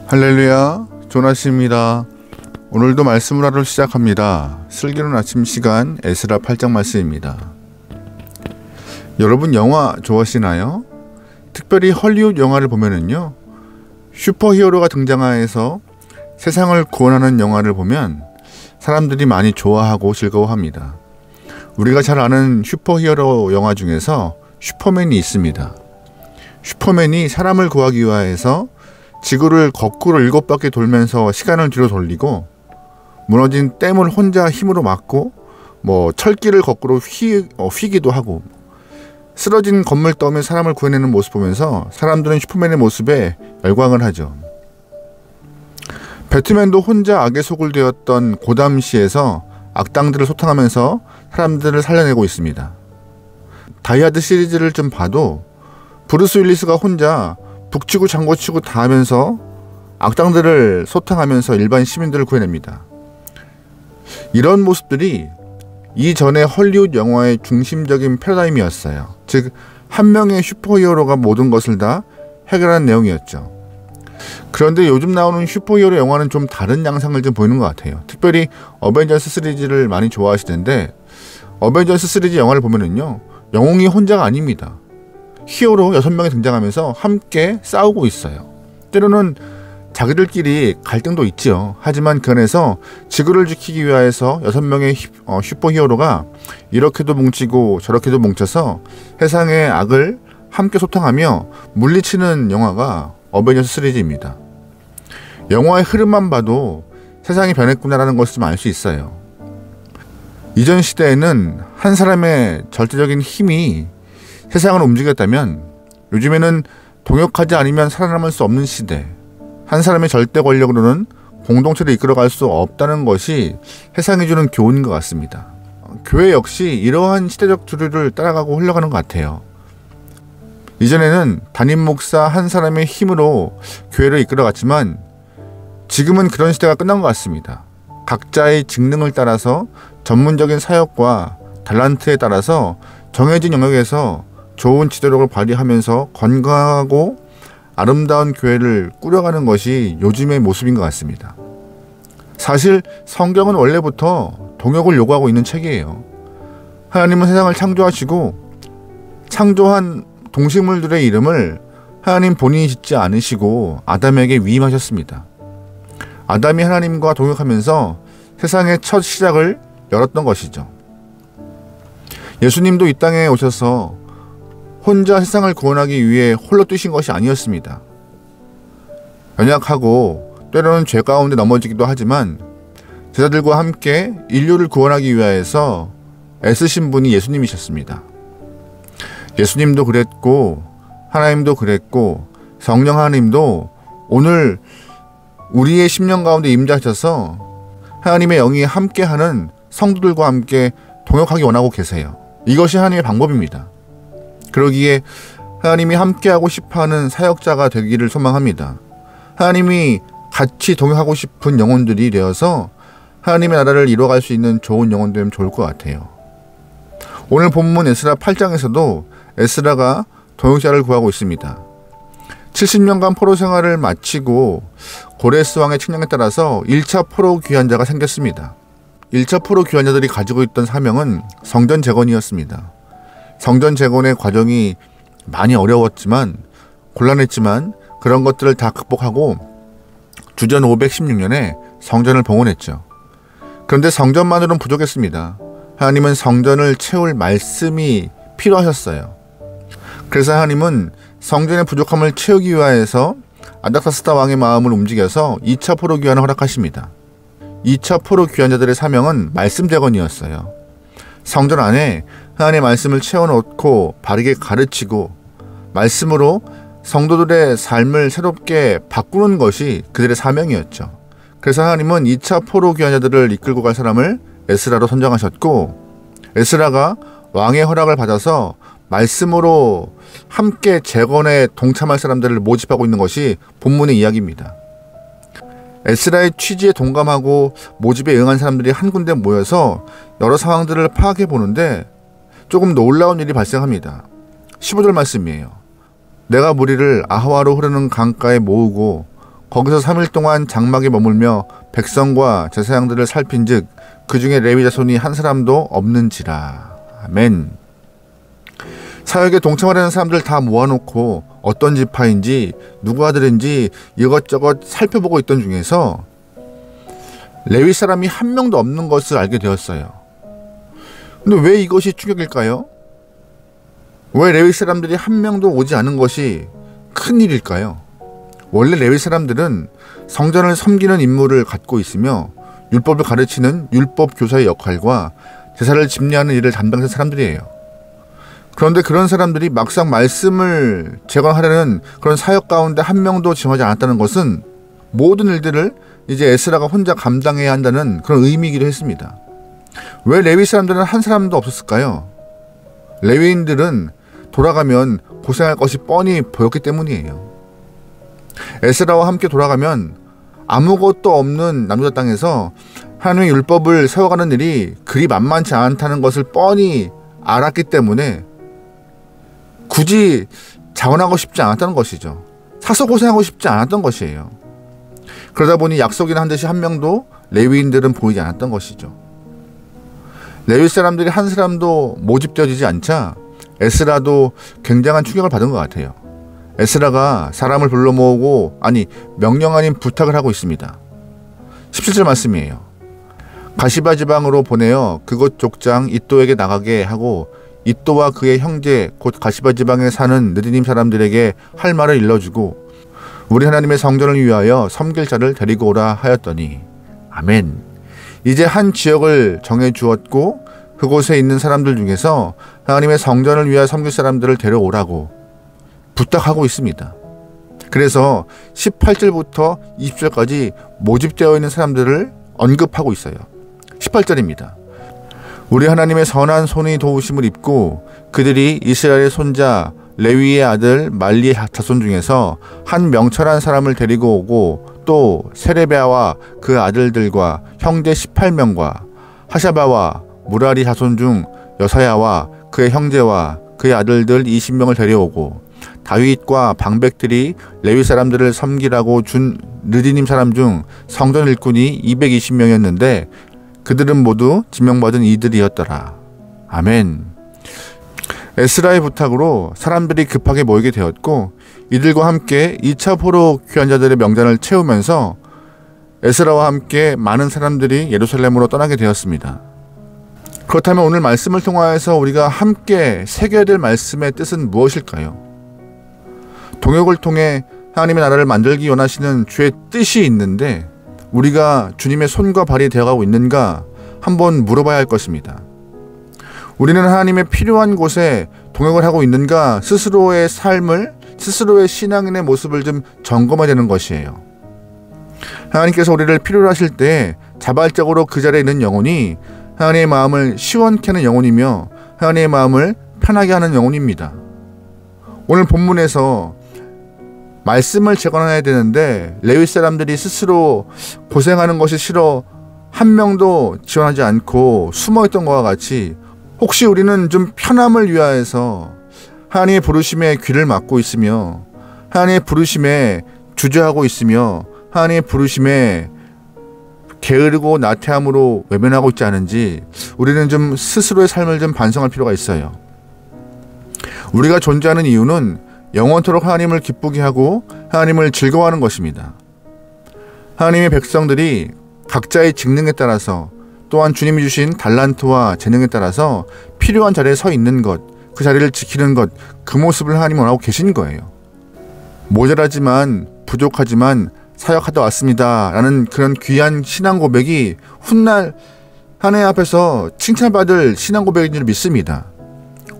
할렐루야, 조나시입니다. 오늘도 말씀을 하루 시작합니다. 슬기로운 아침 시간 에스라 8장 말씀입니다. 여러분 영화 좋아하시나요? 특별히 헐리우드 영화를 보면은요, 슈퍼히어로가 등장해서 세상을 구원하는 영화를 보면 사람들이 많이 좋아하고 즐거워합니다. 우리가 잘 아는 슈퍼히어로 영화 중에서 슈퍼맨이 있습니다. 슈퍼맨이 사람을 구하기 위해서 지구를 거꾸로 7바퀴 돌면서 시간을 뒤로 돌리고 무너진 댐을 혼자 힘으로 막고 철길을 거꾸로 휘기도 하고 쓰러진 건물 떠오며 사람을 구해내는 모습 보면서 사람들은 슈퍼맨의 모습에 열광을 하죠. 배트맨도 혼자 악의 속을 되었던 고담시에서 악당들을 소탕하면서 사람들을 살려내고 있습니다. 다이하드 시리즈를 좀 봐도 브루스 윌리스가 혼자 북치고 장구치고 다 하면서 악당들을 소탕하면서 일반 시민들을 구해냅니다. 이런 모습들이 이전의 헐리우드 영화의 중심적인 패러다임이었어요. 즉, 한 명의 슈퍼히어로가 모든 것을 다 해결하는 내용이었죠. 그런데 요즘 나오는 슈퍼히어로 영화는 좀 다른 양상을 좀 보이는 것 같아요. 특별히 어벤져스 시리즈를 많이 좋아하시던데, 어벤져스 시리즈 영화를 보면은요, 영웅이 혼자가 아닙니다. 히어로 6명이 등장하면서 함께 싸우고 있어요. 때로는 자기들끼리 갈등도 있지요. 하지만 그 안에서 지구를 지키기 위해서 6명의 슈퍼히어로가 이렇게도 뭉치고 저렇게도 뭉쳐서 세상의 악을 함께 소탕하며 물리치는 영화가 어벤져스 시리즈입니다. 영화의 흐름만 봐도 세상이 변했구나라는 것을 좀 알 수 있어요. 이전 시대에는 한 사람의 절대적인 힘이 세상을 움직였다면 요즘에는 동역하지 않으면 살아남을 수 없는 시대, 한 사람의 절대 권력으로는 공동체를 이끌어갈 수 없다는 것이 세상이 주는 교훈인 것 같습니다. 교회 역시 이러한 시대적 주류를 따라가고 흘러가는 것 같아요. 이전에는 담임 목사 한 사람의 힘으로 교회를 이끌어갔지만 지금은 그런 시대가 끝난 것 같습니다. 각자의 직능을 따라서 전문적인 사역과 탤런트에 따라서 정해진 영역에서 좋은 지도력을 발휘하면서 건강하고 아름다운 교회를 꾸려가는 것이 요즘의 모습인 것 같습니다. 사실 성경은 원래부터 동역을 요구하고 있는 책이에요. 하나님은 세상을 창조하시고 창조한 동식물들의 이름을 하나님 본인이 짓지 않으시고 아담에게 위임하셨습니다. 아담이 하나님과 동역하면서 세상의 첫 시작을 열었던 것이죠. 예수님도 이 땅에 오셔서 혼자 세상을 구원하기 위해 홀로 뛰신 것이 아니었습니다. 연약하고 때로는 죄 가운데 넘어지기도 하지만 제자들과 함께 인류를 구원하기 위해서 애쓰신 분이 예수님이셨습니다. 예수님도 그랬고 하나님도 그랬고 성령 하나님도 오늘 우리의 심령 가운데 임재하셔서 하나님의 영이 함께하는 성도들과 함께 동역하기 원하고 계세요. 이것이 하나님의 방법입니다. 그러기에 하나님이 함께하고 싶어하는 사역자가 되기를 소망합니다. 하나님이 같이 동역하고 싶은 영혼들이 되어서 하나님의 나라를 이루어갈 수 있는 좋은 영혼 되면 좋을 것 같아요. 오늘 본문 에스라 8장에서도 에스라가 동역자를 구하고 있습니다. 70년간 포로 생활을 마치고 고레스 왕의 칙령에 따라서 1차 포로 귀환자가 생겼습니다. 1차 포로 귀환자들이 가지고 있던 사명은 성전 재건이었습니다. 성전 재건의 과정이 많이 어려웠지만 곤란했지만 그런 것들을 다 극복하고 주전 516년에 성전을 봉헌했죠. 그런데 성전만으로는 부족했습니다. 하나님은 성전을 채울 말씀이 필요하셨어요. 그래서 하나님은 성전의 부족함을 채우기 위해서 아닥사스다 왕의 마음을 움직여서 2차 포로 귀환을 허락하십니다. 2차 포로 귀환자들의 사명은 말씀 재건이었어요. 성전 안에 하나님의 말씀을 채워놓고 바르게 가르치고 말씀으로 성도들의 삶을 새롭게 바꾸는 것이 그들의 사명이었죠. 그래서 하나님은 2차 포로 귀환자들을 이끌고 갈 사람을 에스라로 선정하셨고 에스라가 왕의 허락을 받아서 말씀으로 함께 재건에 동참할 사람들을 모집하고 있는 것이 본문의 이야기입니다. 에스라의 취지에 동감하고 모집에 응한 사람들이 한 군데 모여서 여러 상황들을 파악해 보는데 조금 놀라운 일이 발생합니다. 15절 말씀이에요. 내가 무리를 아하와로 흐르는 강가에 모으고 거기서 3일 동안 장막에 머물며 백성과 제사장들을 살핀즉 그 중에 레위 자손이 한 사람도 없는지라. 아멘. 사역에 동참하려는 사람들 다 모아놓고 어떤 지파인지 누구 아들인지 이것저것 살펴보고 있던 중에서 레위 사람이 한 명도 없는 것을 알게 되었어요. 근데 왜 이것이 충격일까요? 왜 레위 사람들이 한 명도 오지 않은 것이 큰일일까요? 원래 레위 사람들은 성전을 섬기는 임무를 갖고 있으며 율법을 가르치는 율법 교사의 역할과 제사를 집례하는 일을 담당한 사람들이에요. 그런데 그런 사람들이 막상 말씀을 재건하려는 그런 사역 가운데 한 명도 지원하지 않았다는 것은 모든 일들을 이제 에스라가 혼자 감당해야 한다는 그런 의미이기도 했습니다. 왜 레위 사람들은 한 사람도 없었을까요? 레위인들은 돌아가면 고생할 것이 뻔히 보였기 때문이에요. 에스라와 함께 돌아가면 아무것도 없는 남유다 땅에서 하나님의 율법을 세워가는 일이 그리 만만치 않다는 것을 뻔히 알았기 때문에 굳이 자원하고 싶지 않았다는 것이죠. 사서 고생하고 싶지 않았던 것이에요. 그러다 보니 약속이나 한 듯이 한 명도 레위인들은 보이지 않았던 것이죠. 레위 사람들이 한 사람도 모집되어지지 않자 에스라도 굉장한 충격을 받은 것 같아요. 에스라가 사람을 불러 모으고 명령 아닌 부탁을 하고 있습니다. 17절 말씀이에요. 가시바 지방으로 보내어 그곳 족장 이또에게 나가게 하고 이또와 그의 형제 곧 가시바 지방에 사는 느디님 사람들에게 할 말을 일러주고 우리 하나님의 성전을 위하여 섬길 자를 데리고 오라 하였더니 아멘. 이제 한 지역을 정해 주었고 그곳에 있는 사람들 중에서 하나님의 성전을 위하여 섬길 사람들을 데려오라고 부탁하고 있습니다. 그래서 18절부터 20절까지 모집되어 있는 사람들을 언급하고 있어요. 18절입니다. 우리 하나님의 선한 손이 도우심을 입고 그들이 이스라엘의 손자 레위의 아들 말리의 자손 중에서 한 명철한 사람을 데리고 오고 또 세레비아와 그 아들들과 형제 18명과 하샤바와 무라리 자손 중 여사야와 그의 형제와 그의 아들들 20명을 데려오고 다윗과 방백들이 레위 사람들을 섬기라고 준 느디님 사람 중 성전 일꾼이 220명이었는데 그들은 모두 지명받은 이들이었더라. 아멘. 에스라의 부탁으로 사람들이 급하게 모이게 되었고 이들과 함께 2차 포로 귀환 자들의 명단을 채우면서 에스라와 함께 많은 사람들이 예루살렘으로 떠나게 되었습니다. 그렇다면 오늘 말씀을 통하여서 우리가 함께 새겨야 될 말씀의 뜻은 무엇일까요? 동역을 통해 하나님의 나라를 만들기 원하시는 주의 뜻이 있는데 우리가 주님의 손과 발이 되어가고 있는가 한번 물어봐야 할 것입니다. 우리는 하나님의 필요한 곳에 동역을 하고 있는가 스스로의 삶을, 스스로의 신앙인의 모습을 좀 점검해야 되는 것이에요. 하나님께서 우리를 필요로 하실 때 자발적으로 그 자리에 있는 영혼이 하나님의 마음을 시원케 하는 영혼이며 하나님의 마음을 편하게 하는 영혼입니다. 오늘 본문에서 말씀을 재건해야 되는데 레위 사람들이 스스로 고생하는 것이 싫어 한 명도 지원하지 않고 숨어있던 것과 같이 혹시 우리는 좀 편함을 위하여서 하나님의 부르심에 귀를 막고 있으며 하나님의 부르심에 주저하고 있으며 하나님의 부르심에 게으르고 나태함으로 외면하고 있지 않은지 우리는 좀 스스로의 삶을 좀 반성할 필요가 있어요. 우리가 존재하는 이유는 영원토록 하나님을 기쁘게 하고 하나님을 즐거워하는 것입니다. 하나님의 백성들이 각자의 직능에 따라서 또한 주님이 주신 달란트와 재능에 따라서 필요한 자리에 서 있는 것, 그 자리를 지키는 것, 그 모습을 하나님은 원하고 계신 거예요. 모자라지만 부족하지만 사역하다 왔습니다 라는 그런 귀한 신앙 고백이 훗날 하나님 앞에서 칭찬받을 신앙 고백인 줄 믿습니다.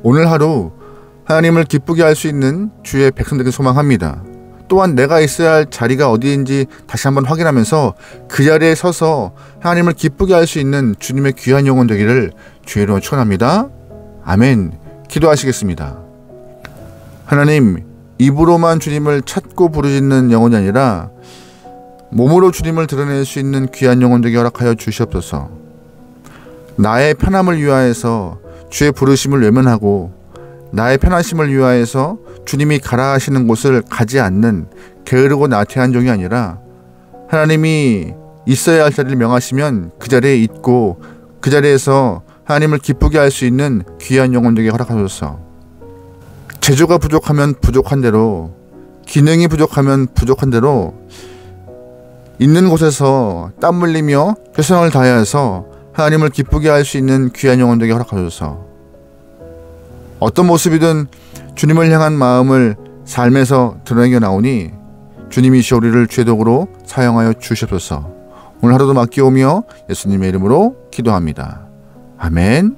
오늘 하루 하나님을 기쁘게 할 수 있는 주의 백성들에게 소망합니다. 또한 내가 있어야 할 자리가 어디인지 다시 한번 확인하면서 그 자리에 서서 하나님을 기쁘게 할 수 있는 주님의 귀한 영혼 되기를 주의 이름으로 축원합니다. 아멘. 기도하시겠습니다. 하나님, 입으로만 주님을 찾고 부르짖는 영혼이 아니라 몸으로 주님을 드러낼 수 있는 귀한 영혼 되게 허락하여 주시옵소서. 나의 편함을 위하여서 주의 부르심을 외면하고 나의 편하심을 위하여서 주님이 가라 하시는 곳을 가지 않는 게으르고 나태한 종이 아니라 하나님이 있어야 할 자리를 명하시면 그 자리에 있고 그 자리에서 하나님을 기쁘게 할 수 있는 귀한 영혼 되게 허락하소서. 재주가 부족하면 부족한 대로, 기능이 부족하면 부족한 대로 있는 곳에서 땀 흘리며 최선을 다해서 하나님을 기쁘게 할 수 있는 귀한 영혼 되게 허락하소서. 어떤 모습이든 주님을 향한 마음을 삶에서 드러내겨 나오니 주님이시여 우리를 죄독으로 사용하여 주시옵소서. 오늘 하루도 맡기오며 예수님의 이름으로 기도합니다. 아멘.